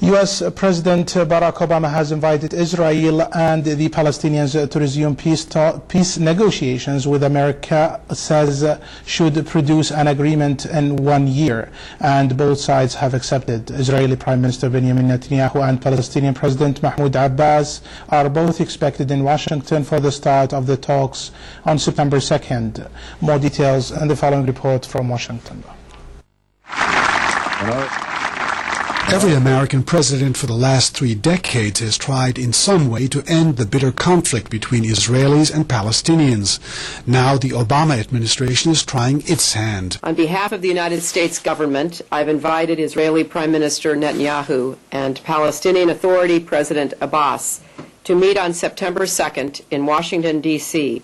U.S. President Barack Obama has invited Israel and the Palestinians to resume peace negotiations, with America says should produce an agreement in 1 year, and both sides have accepted. Israeli Prime Minister Benjamin Netanyahu and Palestinian President Mahmoud Abbas are both expected in Washington for the start of the talks on September 2nd. More details in the following report from Washington. Every American president for the last 3 decades has tried in some way to end the bitter conflict between Israelis and Palestinians. Now the Obama administration is trying its hand. On behalf of the United States government, I've invited Israeli Prime Minister Netanyahu and Palestinian Authority President Abbas to meet on September 2nd in Washington, D.C.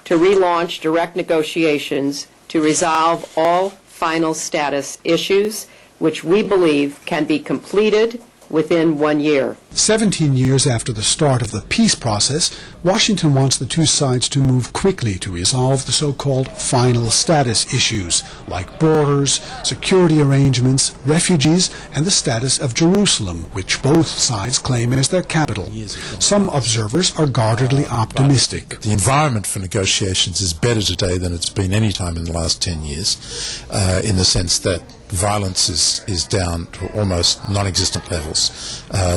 to relaunch direct negotiations to resolve all final status issues, which we believe can be completed within 1 year. 17 years after the start of the peace process, Washington wants the two sides to move quickly to resolve the so-called final status issues, like borders, security arrangements, refugees, and the status of Jerusalem, which both sides claim as their capital. Some observers are guardedly optimistic. The environment for negotiations is better today than it's been any time in the last 10 years, in the sense that violence is down to almost non-existent levels.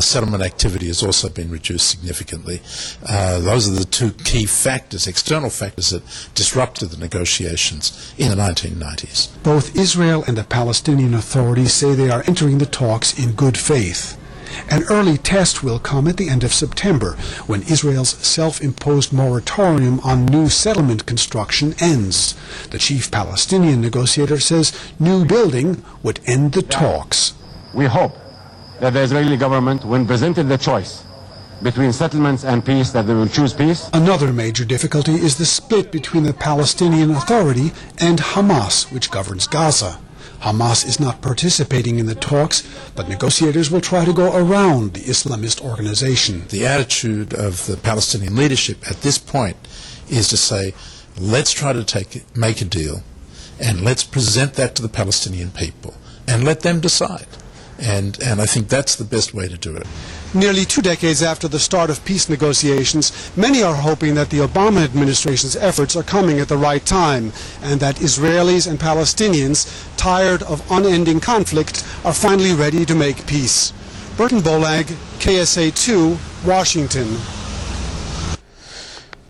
Settlement activity has also been reduced significantly. Those are the two key factors, external factors, that disrupted the negotiations in the 1990s. Both Israel and the Palestinian Authority say they are entering the talks in good faith. An early test will come at the end of September, when Israel's self-imposed moratorium on new settlement construction ends. The chief Palestinian negotiator says new building would end the talks. We hope that the Israeli government, when presented the choice between settlements and peace, that they will choose peace. Another major difficulty is the split between the Palestinian Authority and Hamas, which governs Gaza. Hamas is not participating in the talks, but negotiators will try to go around the Islamist organization. The attitude of the Palestinian leadership at this point is to say, let's try to make a deal, and let's present that to the Palestinian people, and let them decide. And I think that's the best way to do it. Nearly 2 decades after the start of peace negotiations, many are hoping that the Obama administration's efforts are coming at the right time, and that Israelis and Palestinians, tired of unending conflict, are finally ready to make peace. Burton Bollag, KSA2, Washington.